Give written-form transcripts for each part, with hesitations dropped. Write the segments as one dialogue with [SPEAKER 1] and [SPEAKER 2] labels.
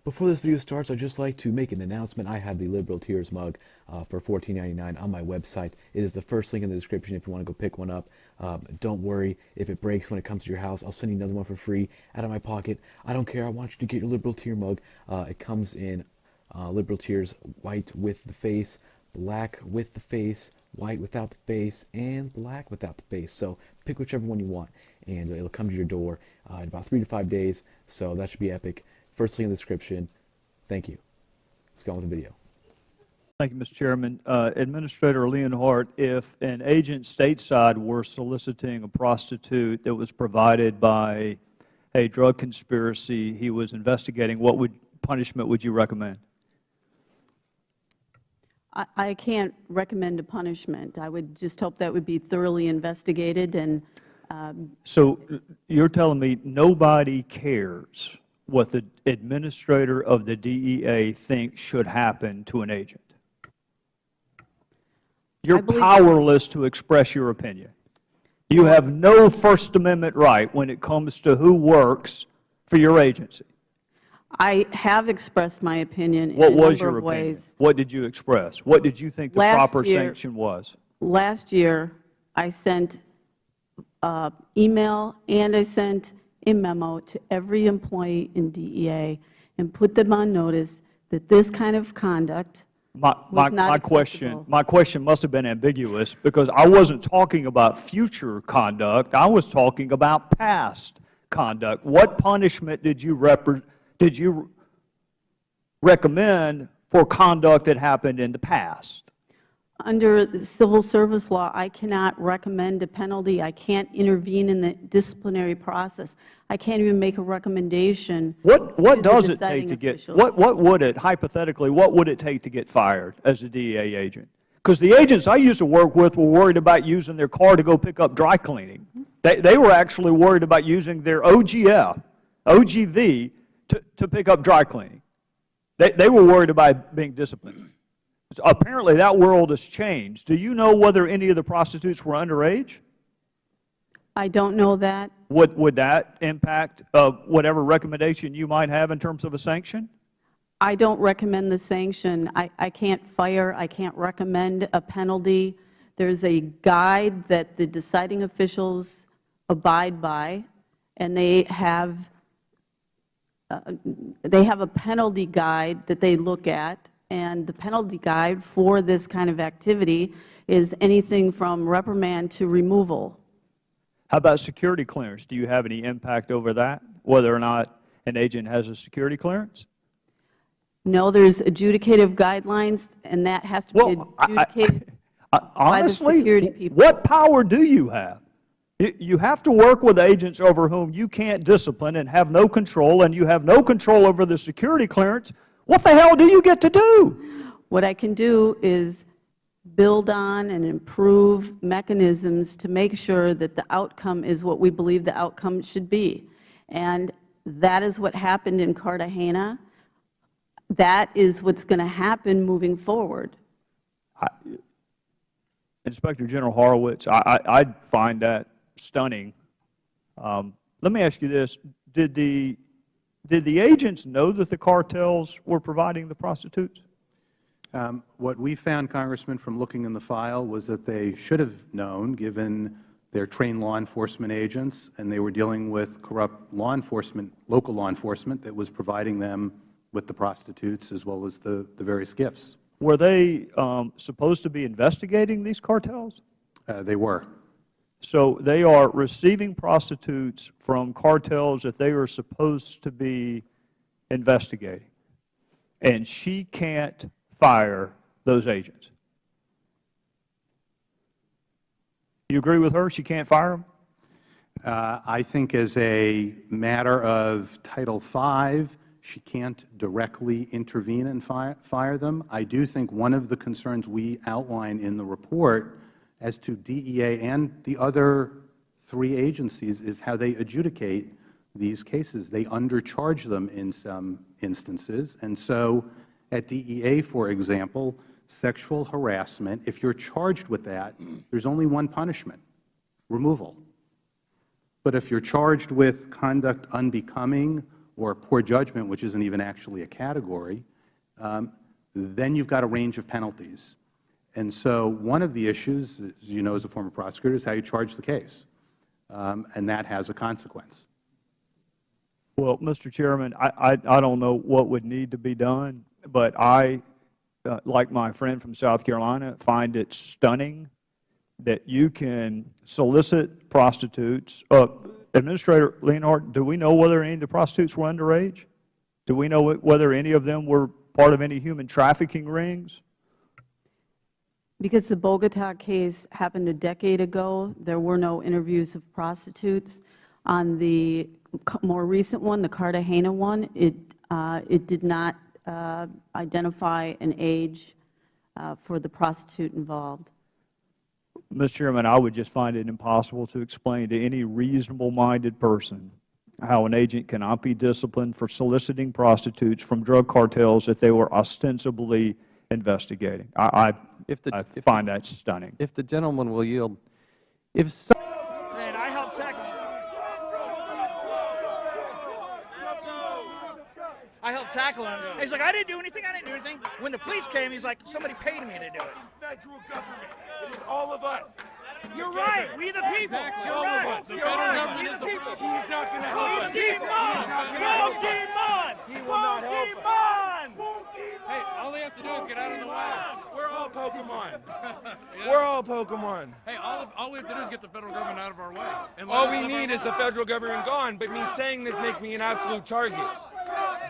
[SPEAKER 1] Before this video starts, I'd just like to make an announcement. I have the Liberal Tears mug for $14.99 on my website. It is the first link in the description if you want to go pick one up. Don't worry if it breaks when it comes to your house. I'll send you another one for free out of my pocket. I don't care. I want you to get your Liberal Tear mug. It comes in Liberal Tears white with the face, black with the face, white without the face, and black without the face. So pick whichever one you want, and it'll come to your door in about 3 to 5 days. So that should be epic. First link in the description. Thank you. Let's go on with the video.
[SPEAKER 2] Thank you, Mr. Chairman. Administrator Leonhardt, if an agent stateside were soliciting a prostitute that was provided by a drug conspiracy he was investigating, what punishment would you recommend?
[SPEAKER 3] I can't recommend a punishment. I would just hope that would be thoroughly investigated. And
[SPEAKER 2] so you're telling me nobody cares what the administrator of the DEA thinks should happen to an agent? You're powerless to express your opinion. You have no First Amendment right when it comes to who works for your agency.
[SPEAKER 3] I have expressed my opinion in a number of ways.
[SPEAKER 2] What did you express? What did you think the proper sanction was?
[SPEAKER 3] Last year, I sent email and I sent a memo to every employee in DEA and put them on notice that this kind of conduct was not acceptable.
[SPEAKER 2] My question must have been ambiguous because I wasn't talking about future conduct. I was talking about past conduct. What punishment did you recommend for conduct that happened in the past?
[SPEAKER 3] Under the civil service law, I cannot recommend a penalty. I can't intervene in the disciplinary process. I can't even make a recommendation.
[SPEAKER 2] What does it take to get, what would it, hypothetically, what would it take to get fired as a DEA agent? Because the agents I used to work with were worried about using their car to go pick up dry cleaning. They were actually worried about using their OGV to pick up dry cleaning. They were worried about being disciplined. So apparently that world has changed. Do you know whether any of the prostitutes were underage?
[SPEAKER 3] I don't know that.
[SPEAKER 2] Would that impact whatever recommendation you might have in terms of a sanction?
[SPEAKER 3] I don't recommend the sanction. I can't fire. I can't recommend a penalty. There's a guide that the deciding officials abide by, and they have a penalty guide that they look at. And the penalty guide for this kind of activity is anything from reprimand to removal.
[SPEAKER 2] How about security clearance? Do you have any impact over that, whether or not an agent has a security clearance?
[SPEAKER 3] No, there's adjudicative guidelines, and that has to be adjudicated by the security people.
[SPEAKER 2] What power do you have? You have to work with agents over whom you can't discipline and have no control, and you have no control over the security clearance. What the hell do you get to do?
[SPEAKER 3] What I can do is build on and improve mechanisms to make sure that the outcome is what we believe the outcome should be. And that is what happened in Cartagena. That is what's going to happen moving forward.
[SPEAKER 2] Inspector General Horowitz, I find that stunning. Let me ask you this. Did the agents know that the cartels were providing the prostitutes?
[SPEAKER 4] What we found, Congressman, from looking in the file was that they should have known, given their trained law enforcement agents, and they were dealing with corrupt law enforcement, local law enforcement, that was providing them with the prostitutes as well as the various gifts.
[SPEAKER 2] Were they supposed to be investigating these cartels?
[SPEAKER 4] They were.
[SPEAKER 2] So they are receiving prostitutes from cartels that they are supposed to be investigating, and she can't fire those agents. You agree with her? She can't fire them?
[SPEAKER 4] I think as a matter of Title V, she can't directly intervene and fire them. I do think one of the concerns we outline in the report as to DEA and the other 3 agencies is how they adjudicate these cases. They undercharge them in some instances. And so at DEA, for example, sexual harassment, if you're charged with that, there's only one punishment: removal. But if you're charged with conduct unbecoming or poor judgment, which isn't even actually a category, then you've got a range of penalties. And so one of the issues, as you know as a former prosecutor, is how you charge the case. And that has a consequence.
[SPEAKER 2] Well, Mr. Chairman, I don't know what would need to be done, but I, like my friend from South Carolina, find it stunning that you can solicit prostitutes. Administrator Leonhardt, do we know whether any of the prostitutes were underage? Do we know whether any of them were part of any human trafficking rings?
[SPEAKER 3] Because the Bogota case happened a decade ago, there were no interviews of prostitutes. On the more recent one, the Cartagena one, it did not identify an age for the prostitute involved.
[SPEAKER 2] Mr. Chairman, I would just find it impossible to explain to any reasonable-minded person how an agent cannot be disciplined for soliciting prostitutes from drug cartels that they were ostensibly investigating. I find that stunning.
[SPEAKER 5] If the gentleman will yield,
[SPEAKER 6] Then I helped tackle him. I helped tackle him. And he's like, I didn't do anything. I didn't do anything. When the police came, he's like, somebody paid me to do it.
[SPEAKER 7] Federal government. It is all of us.
[SPEAKER 6] You're right. We the people.
[SPEAKER 7] Exactly.
[SPEAKER 6] You're
[SPEAKER 7] All of
[SPEAKER 6] right.
[SPEAKER 7] us. The
[SPEAKER 6] You're
[SPEAKER 7] federal
[SPEAKER 6] right.
[SPEAKER 7] government
[SPEAKER 6] We
[SPEAKER 7] is
[SPEAKER 6] the
[SPEAKER 7] the
[SPEAKER 6] people.
[SPEAKER 7] problem. He's not going to help us. He will not help us.
[SPEAKER 5] hey, all he has to do is get out of the way.
[SPEAKER 7] We're all Pokemon. We're all Pokemon.
[SPEAKER 5] Hey, all we have to do is get the federal government out of our way. And
[SPEAKER 7] All we need is the federal government gone, but me saying this makes me an absolute target.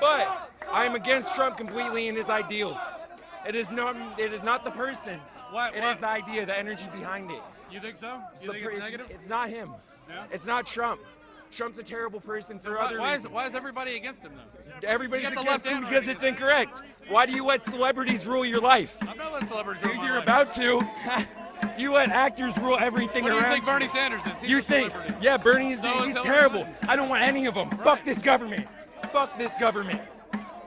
[SPEAKER 7] But I am against Trump completely and his ideals. It is not the person. It is the idea, the energy behind it.
[SPEAKER 5] You think so? You think it's negative?
[SPEAKER 7] It's not him.
[SPEAKER 5] Yeah?
[SPEAKER 7] It's not Trump. Trump's a terrible person for other reasons.
[SPEAKER 5] Why is everybody against him, though?
[SPEAKER 7] Everybody's
[SPEAKER 5] You got the
[SPEAKER 7] against
[SPEAKER 5] left
[SPEAKER 7] him
[SPEAKER 5] and
[SPEAKER 7] because
[SPEAKER 5] right
[SPEAKER 7] it's
[SPEAKER 5] against
[SPEAKER 7] incorrect. Why do you let celebrities rule your life?
[SPEAKER 5] I'm not letting celebrities rule my
[SPEAKER 7] You're
[SPEAKER 5] life.
[SPEAKER 7] about to. You let actors rule everything
[SPEAKER 5] What do you
[SPEAKER 7] around
[SPEAKER 5] think Bernie Sanders is? He's
[SPEAKER 7] You
[SPEAKER 5] a
[SPEAKER 7] think,
[SPEAKER 5] celebrity.
[SPEAKER 7] yeah, Bernie's
[SPEAKER 5] So is
[SPEAKER 7] he's
[SPEAKER 5] Hillary
[SPEAKER 7] terrible.
[SPEAKER 5] Clinton.
[SPEAKER 7] I don't want any of them. Fuck this government. Fuck this government.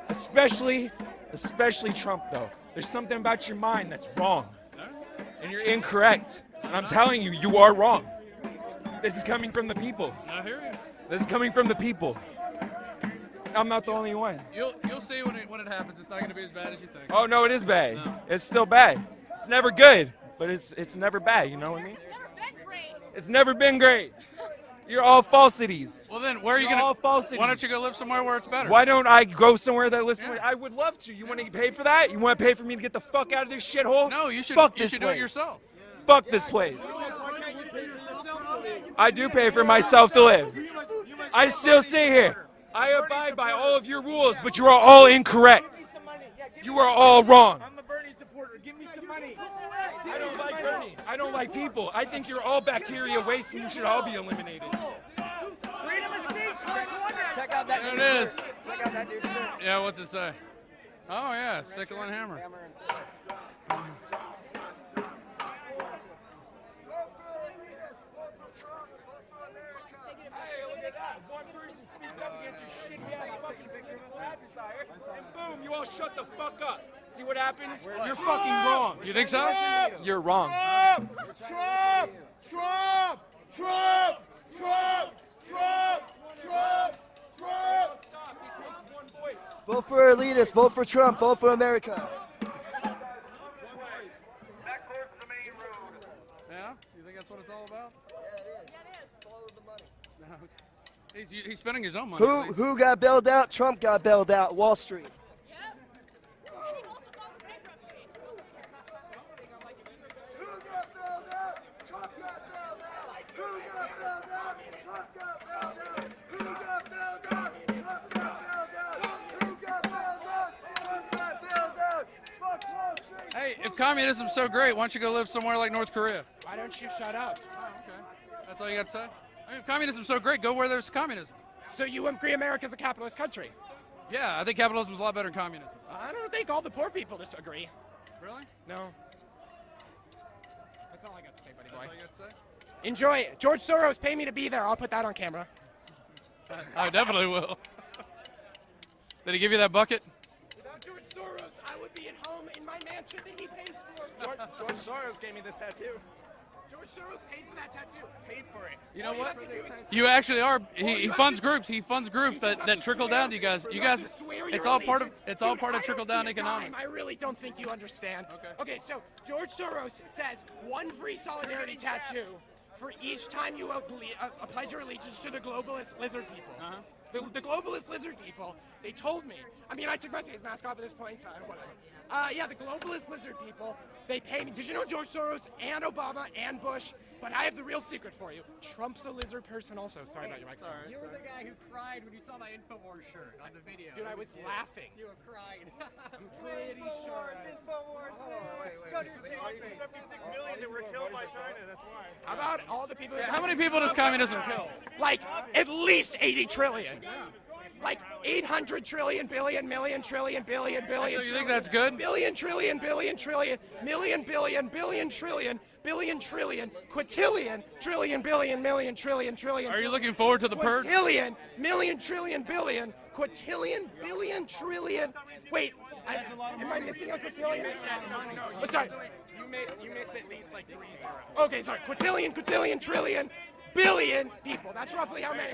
[SPEAKER 7] Especially Trump, though. There's something about your mind that's wrong. And you're incorrect. And I'm telling you, you are wrong. This is coming from the people.
[SPEAKER 5] I hear you.
[SPEAKER 7] This is coming from the people. I'm not the only one.
[SPEAKER 5] You'll see when it happens. It's not going to be as bad as you think.
[SPEAKER 7] Oh, no, it is bad.
[SPEAKER 5] No.
[SPEAKER 7] It's still bad. It's never good, but it's never bad, you know what I mean? It's never been great. You're all falsities.
[SPEAKER 5] Well, then, where are you
[SPEAKER 7] You're all
[SPEAKER 5] going to?
[SPEAKER 7] falsities.
[SPEAKER 5] Why don't you go live somewhere where it's better?
[SPEAKER 7] Why don't I go somewhere that listens?
[SPEAKER 5] Yeah.
[SPEAKER 7] I would love to. You want to get paid for that? You want to pay for me to get the fuck out of this shithole?
[SPEAKER 5] No, you should.
[SPEAKER 7] Fuck
[SPEAKER 5] You
[SPEAKER 7] this
[SPEAKER 5] should do it
[SPEAKER 7] place.
[SPEAKER 5] yourself.
[SPEAKER 7] Fuck this place. I do pay for myself to live. I still sit here. I abide by all of your rules, but you are all incorrect. You are all wrong.
[SPEAKER 6] I'm a Bernie supporter. Give me some money.
[SPEAKER 7] I don't like Bernie. I don't like people. I think you're all bacteria waste and you should all be eliminated.
[SPEAKER 6] Freedom of speech.
[SPEAKER 8] Check out that
[SPEAKER 5] There
[SPEAKER 8] dude's
[SPEAKER 5] it is.
[SPEAKER 8] shirt. Check out that dude's shirt.
[SPEAKER 5] Yeah, what's it say? Oh, yeah, sickle and hammer.
[SPEAKER 8] Hammer and sickle.
[SPEAKER 7] Hey, look at that. One person speaks up against your shitty ass fucking political adversary, and boom, you all shut the fuck up. See what happens? You're fucking wrong.
[SPEAKER 5] You think so?
[SPEAKER 7] You're wrong.
[SPEAKER 8] Vote for elitists. Vote for Trump. Vote for America.
[SPEAKER 5] Yeah? You think that's what it's all about?
[SPEAKER 8] Yeah, it is. Follow the money.
[SPEAKER 5] He's spending his own money. at least.
[SPEAKER 8] Who got bailed out? Trump got bailed out. Wall Street.
[SPEAKER 5] Hey, if communism's so great, why don't you go live somewhere like North Korea?
[SPEAKER 6] Why don't you shut up?
[SPEAKER 5] Okay. That's all you got to say? I mean, if communism's so great, go where there's communism.
[SPEAKER 6] So you agree America's a capitalist country?
[SPEAKER 5] Yeah, I think capitalism's a lot better than communism.
[SPEAKER 6] I don't think all the poor people disagree.
[SPEAKER 5] Really?
[SPEAKER 6] No. That's all I got to say, buddy
[SPEAKER 5] That's all
[SPEAKER 6] boy.
[SPEAKER 5] you got to say?
[SPEAKER 6] Enjoy it. George Soros paid me to be there. I'll put that on camera.
[SPEAKER 5] I definitely will. Did he give you that bucket?
[SPEAKER 6] Without George Soros, I would be at home in my mansion that he pays for.
[SPEAKER 9] George Soros gave me this tattoo. George Soros paid for that tattoo. Paid for it.
[SPEAKER 5] You know what? You actually are. He funds groups. He funds groups that trickle down to you guys. You guys, it's all part of trickle down economics.
[SPEAKER 9] I really don't think you understand. Okay, so George Soros says one free solidarity tattoo for each time you pledge your allegiance to the globalist lizard people. The globalist lizard people, they told me, I mean, I took my face mask off at this point, so whatever. Yeah, the globalist lizard people, they pay me. Did you know George Soros and Obama and Bush? But I have the real secret for you. Trump's a lizard person also. Sorry about your microphone.
[SPEAKER 10] You were the guy who cried when you saw my InfoWars shirt on the video.
[SPEAKER 9] Dude, I was laughing.
[SPEAKER 10] You were crying.
[SPEAKER 9] I'm pretty sure.
[SPEAKER 10] InfoWars.
[SPEAKER 9] Go to your seat.
[SPEAKER 11] 76 million that were killed by China, that's why.
[SPEAKER 9] How about all the people that
[SPEAKER 5] How many people does communism kill?
[SPEAKER 9] Like, at least 80 trillion. Like 800 trillion, billion, million, trillion, billion, billion.
[SPEAKER 5] So you think that's good?
[SPEAKER 9] Billion, trillion, billion, trillion, million, billion, billion, trillion, billion, trillion, quintillion, trillion, billion, million, trillion, trillion.
[SPEAKER 5] Are you looking forward to the purge?
[SPEAKER 9] Quintillion, million, trillion, billion, quintillion, billion, trillion. Wait, am I missing a quintillion?
[SPEAKER 11] No.
[SPEAKER 9] Oh, sorry.
[SPEAKER 11] You missed at least like 3 zeros.
[SPEAKER 9] Okay, sorry. Quintillion, quintillion, trillion, billion people. That's roughly how many?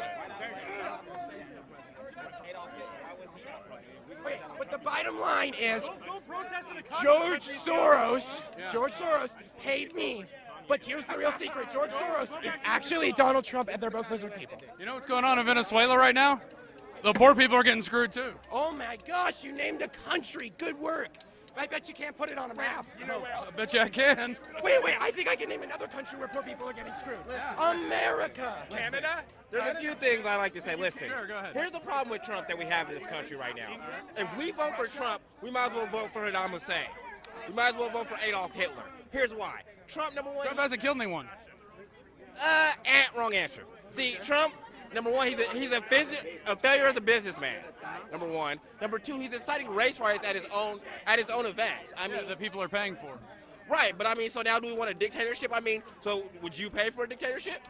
[SPEAKER 9] Wait, but the bottom line is George Soros paid me. But here's the real secret. George Soros is actually Donald Trump, and they're both lizard people.
[SPEAKER 5] You know what's going on in Venezuela right now? The poor people are getting screwed too.
[SPEAKER 9] Oh my gosh, you named a country. Good work. I bet you can't put it on a map.
[SPEAKER 5] You know where else? I bet you I can.
[SPEAKER 9] Wait, I think I can name another country where poor people are getting screwed. America.
[SPEAKER 11] Canada?
[SPEAKER 12] There's a few things I like to say. Listen,
[SPEAKER 5] Sure, go ahead.
[SPEAKER 12] here's the problem with Trump that we have in this country right now. If we vote for Trump, we might as well vote for Saddam Hussein. We might as well vote for Adolf Hitler. Here's why. Trump, number one.
[SPEAKER 5] Trump hasn't killed anyone.
[SPEAKER 12] Wrong answer. See, Trump, number one, he's a failure as a businessman. Number one. Number two, he's inciting race riots at his own events. I mean,
[SPEAKER 5] that people are paying for.
[SPEAKER 12] Right, but I mean, so now do we want a dictatorship? I mean, so would you pay for a dictatorship?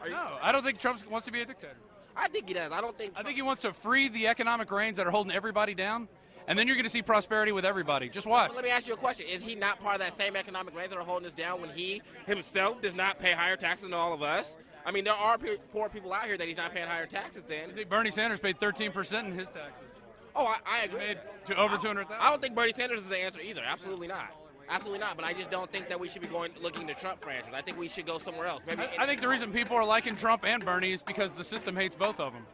[SPEAKER 5] No, I don't think Trump wants to be a dictator.
[SPEAKER 12] I think he does. I think
[SPEAKER 5] he wants to free the economic reins that are holding everybody down, and then you're going to see prosperity with everybody. Just watch.
[SPEAKER 12] But let me ask you a question. Is he not part of that same economic reins that are holding us down when he himself does not pay higher taxes than all of us? I mean, there are poor people out here that he's not paying higher taxes than.
[SPEAKER 5] I think Bernie Sanders paid 13% in his taxes.
[SPEAKER 12] Oh, I agree.
[SPEAKER 5] He made over 200,000.
[SPEAKER 12] I don't think Bernie Sanders is the answer either. Absolutely not. Absolutely not. But I just don't think that we should be looking to Trump for answers. I think we should go somewhere else. Maybe.
[SPEAKER 5] I think the reason people are liking Trump and Bernie is because the system hates both of them.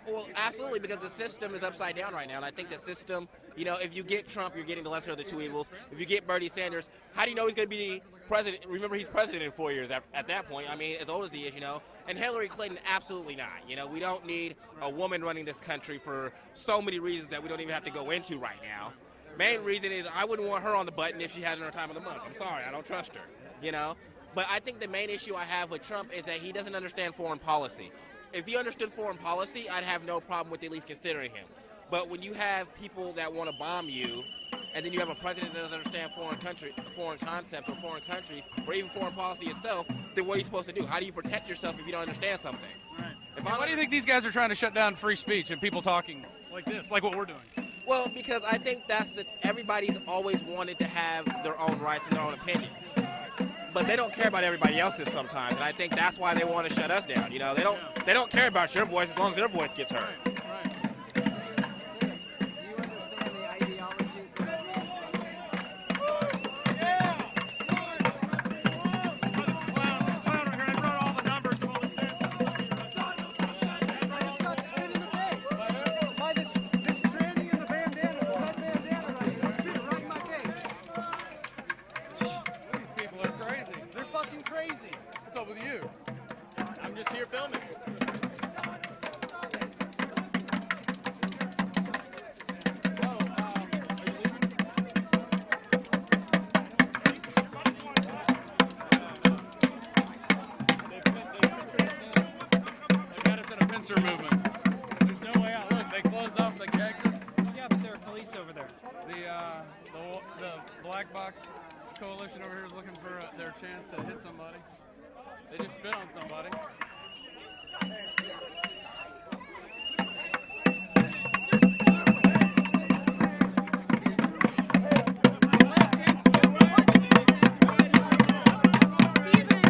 [SPEAKER 12] Well, absolutely, because the system is upside down right now. And I think the system, you know, if you get Trump, you're getting the lesser of the two evils. If you get Bernie Sanders, how do you know he's going to be president? Remember, he's president in 4 years at that point. I mean, as old as he is, you know. And Hillary Clinton, absolutely not. You know, we don't need a woman running this country for so many reasons that we don't even have to go into right now. Main reason is I wouldn't want her on the button if she had her time of the month. I'm sorry, I don't trust her, you know. But I think the main issue I have with Trump is that he doesn't understand foreign policy. If he understood foreign policy, I'd have no problem with at least considering him. But when you have people that want to bomb you, and then you have a president that doesn't understand foreign concepts or foreign countries, or even foreign policy itself, then what are you supposed to do? How do you protect yourself if you don't understand something?
[SPEAKER 5] Right. Why do you think these guys are trying to shut down free speech and people talking like this, like what we're doing?
[SPEAKER 12] Well, because I think everybody's always wanted to have their own rights and their own opinions. But they don't care about everybody else's sometimes, and I think that's why they want to shut us down. You know, they don't care about your voice as long as their voice gets heard.
[SPEAKER 5] Movement. There's no way out. Look, they closed off the exits.
[SPEAKER 13] Yeah, but there are police over there.
[SPEAKER 5] The black box coalition over here is looking for their chance to hit somebody. They just spit on somebody.
[SPEAKER 3] Stephen,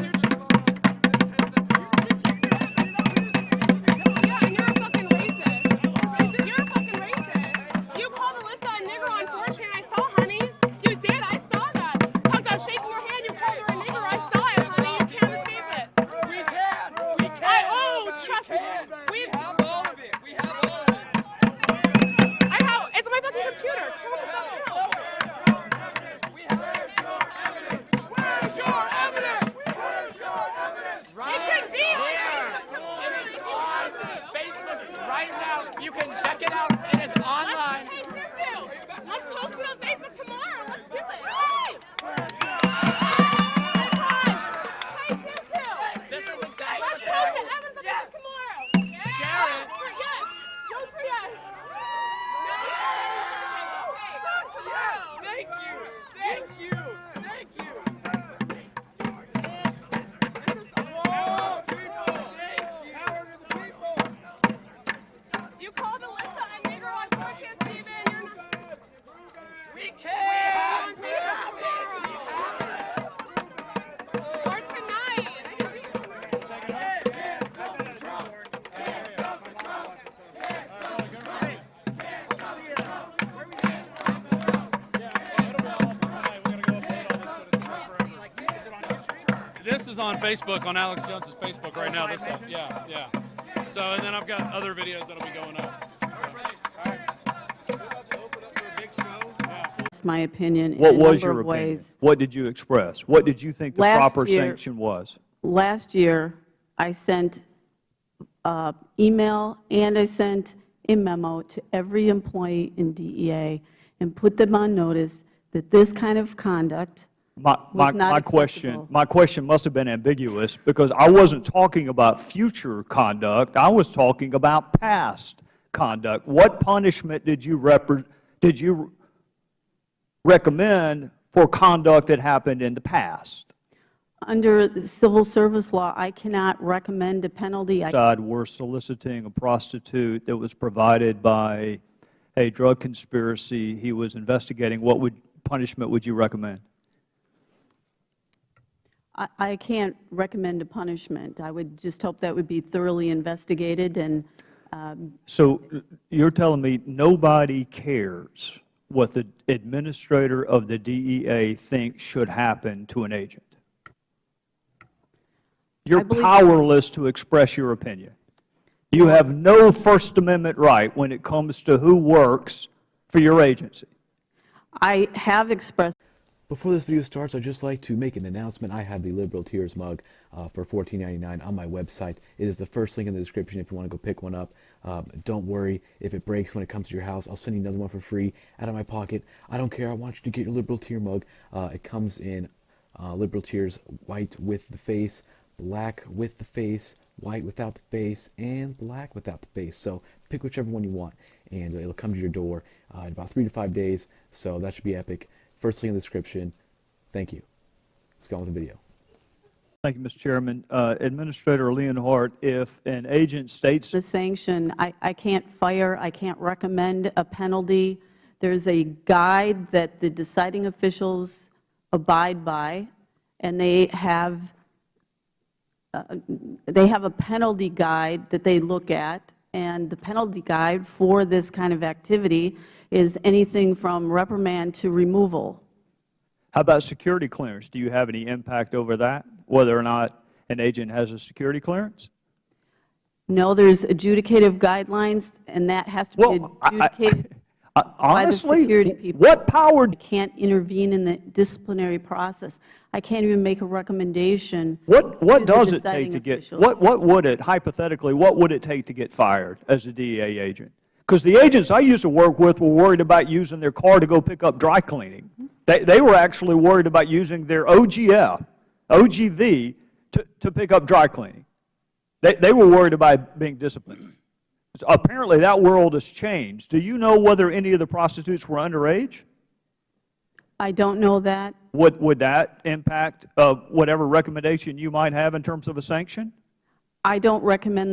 [SPEAKER 5] on Facebook, on Alex Jones's Facebook right now, this stuff. Yeah, yeah. So, and then I've got other videos that'll be going up.
[SPEAKER 3] That's my opinion.
[SPEAKER 2] What
[SPEAKER 3] in a
[SPEAKER 2] was
[SPEAKER 3] number
[SPEAKER 2] your
[SPEAKER 3] of
[SPEAKER 2] opinion?
[SPEAKER 3] ways.
[SPEAKER 2] What did you express? What did you think the proper sanction was?
[SPEAKER 3] Last year, I sent email and I sent a memo to every employee in DEA and put them on notice that this kind of conduct was not acceptable.
[SPEAKER 2] My question must have been ambiguous because I wasn't talking about future conduct. I was talking about past conduct. What punishment did you recommend for conduct that happened in the past?
[SPEAKER 3] Under the civil service law, I cannot recommend a penalty.
[SPEAKER 2] Were soliciting a prostitute that was provided by a drug conspiracy he was investigating. What punishment would you recommend?
[SPEAKER 3] I can't recommend a punishment. I would just hope that would be thoroughly investigated. And
[SPEAKER 2] so you're telling me nobody cares what the administrator of the DEA thinks should happen to an agent? You're powerless to express your opinion. You have no First Amendment right when it comes to who works for your agency.
[SPEAKER 3] I have expressed.
[SPEAKER 1] Before this video starts, I'd just like to make an announcement. I have the Liberal Tears mug for $14.99 on my website. It is the first link in the description if you want to go pick one up. Don't worry if it breaks when it comes to your house. I'll send you another one for free out of my pocket. I don't care. I want you to get your Liberal Tear mug. It comes in Liberal Tears white with the face, black with the face, white without the face, and black without the face. So pick whichever one you want, and it'll come to your door in about 3 to 5 days. So that should be epic. First link in the description. Thank you. Let's go on with the video.
[SPEAKER 2] Thank you, Mr. Chairman. Administrator Leonhardt, if an agent states
[SPEAKER 3] the sanction, I can't fire, I can't recommend a penalty. There's a guide that the deciding officials abide by, and they have a penalty guide that they look at, and the penalty guide for this kind of activity is anything from reprimand to removal.
[SPEAKER 2] How about security clearance? Do you have any impact over that, whether or not an agent has a security clearance?
[SPEAKER 3] No, there's adjudicative guidelines, and that has to be adjudicated by the security people.
[SPEAKER 2] What power?
[SPEAKER 3] I can't intervene in the disciplinary process. I can't even make a recommendation.
[SPEAKER 2] What does it take to get? What would it hypothetically? What would it take to get fired as a DEA agent? Because the agents I used to work with were worried about using their car to go pick up dry cleaning. They were actually worried about using their OGV to pick up dry cleaning. They were worried about being disciplined. So apparently that world has changed. Do you know whether any of the prostitutes were underage?
[SPEAKER 3] I don't know that.
[SPEAKER 2] Would that impact whatever recommendation you might have in terms of a sanction?
[SPEAKER 3] I don't recommend